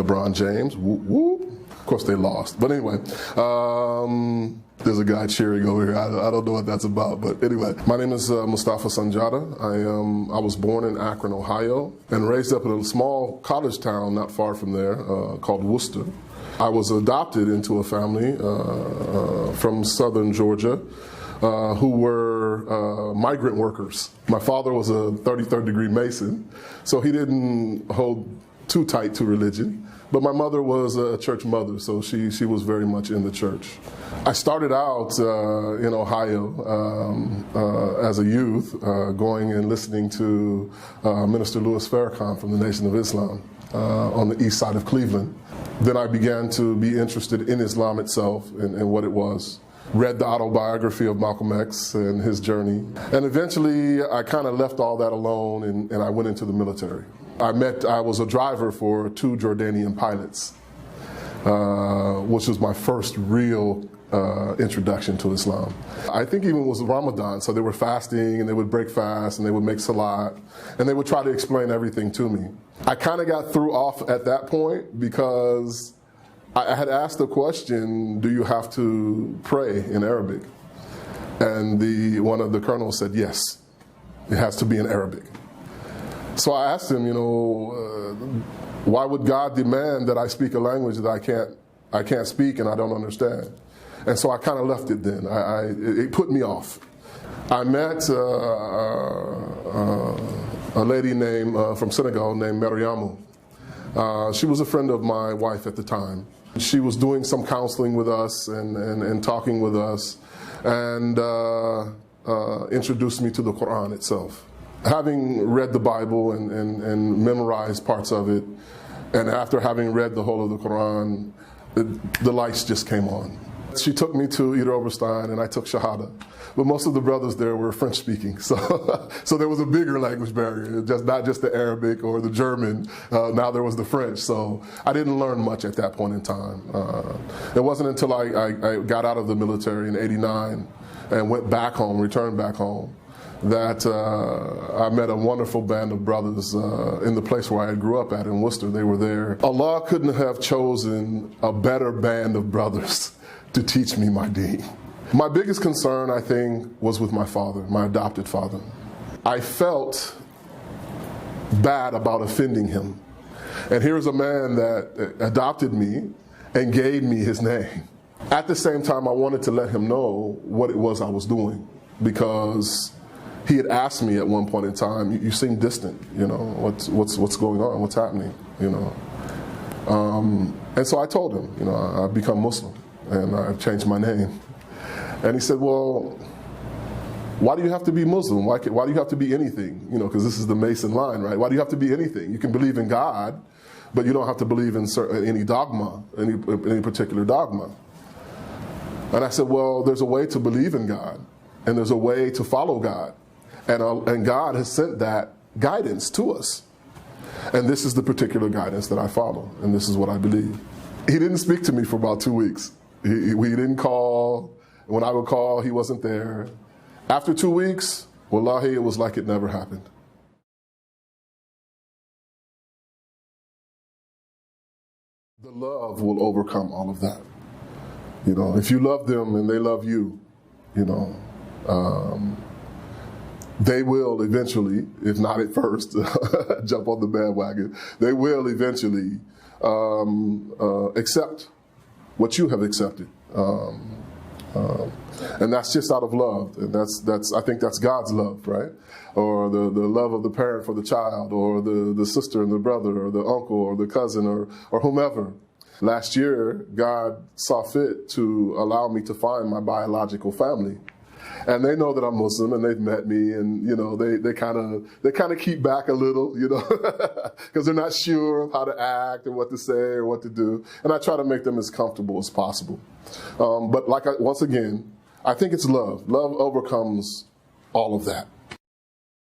LeBron James, whoop, whoop. Of course they lost, but anyway, there's a guy cheering over here. I don't know what that's about, but anyway. My name is Mustafa Sanjata. I was born in Akron, Ohio, and raised up in a small college town not far from there called Worcester. I was adopted into a family from southern Georgia who were migrant workers. My father was a 33rd degree Mason, so he didn't hold too tight to religion. But my mother was a church mother, so she was very much in the church. I started out in Ohio as a youth, going and listening to Minister Louis Farrakhan from the Nation of Islam on the east side of Cleveland. Then I began to be interested in Islam itself and what it was. Read the autobiography of Malcolm X and his journey. And eventually I kind of left all that alone and I went into the military. I was a driver for 2 Jordanian pilots, which was my first real introduction to Islam. I think even it was Ramadan, so they were fasting and they would break fast and they would make salat and they would try to explain everything to me. I kind of got threw off at that point because I had asked the question, do you have to pray in Arabic? And one of the colonels said, yes, it has to be in Arabic. So I asked him, why would God demand that I speak a language that I can't speak and I don't understand? And so I kind of left it then. It put me off. I met a lady from Senegal named Mariamou. She was a friend of my wife at the time. She was doing some counseling with us and talking with us and introduced me to the Quran itself. Having read the Bible and memorized parts of it, and after having read the whole of the Quran, the lights just came on. She took me to Eder Oberstein and I took Shahada. But most of the brothers there were French speaking, so there was a bigger language barrier, not just the Arabic or the German, now there was the French, so I didn't learn much at that point in time. It wasn't until I got out of the military in '89 and returned back home, that I met a wonderful band of brothers in the place where I grew up at in Worcester. They were there. Allah couldn't have chosen a better band of brothers to teach me my deen. My biggest concern, I think, was with my father, my adopted father. I felt bad about offending him. And here's a man that adopted me and gave me his name. At the same time, I wanted to let him know what it was I was doing, because he had asked me at one point in time, you seem distant, what's going on, what's happening, And so I told him, I've become Muslim and I've changed my name. And he said, well, why do you have to be Muslim? Why do you have to be anything? Because this is the Mason line, right? Why do you have to be anything? You can believe in God, but you don't have to believe in any dogma, any particular dogma. And I said, well, there's a way to believe in God, and there's a way to follow God. And God has sent that guidance to us. And this is the particular guidance that I follow, and this is what I believe. He didn't speak to me for about 2 weeks. He didn't call. When I would call, he wasn't there. After 2 weeks, wallahi, it was like it never happened. The love will overcome all of that. If you love them and they love you, they will eventually, if not at first, jump on the bandwagon. They will eventually accept what you have accepted. And that's just out of love. And I think that's God's love, right? Or the love of the parent for the child, or the sister and the brother, or the uncle, or the cousin, or whomever. Last year, God saw fit to allow me to find my biological family. And they know that I'm Muslim, and they've met me, and they kind of keep back a little, because they're not sure of how to act and what to say or what to do. And I try to make them as comfortable as possible. But once again, I think it's love. Love overcomes all of that.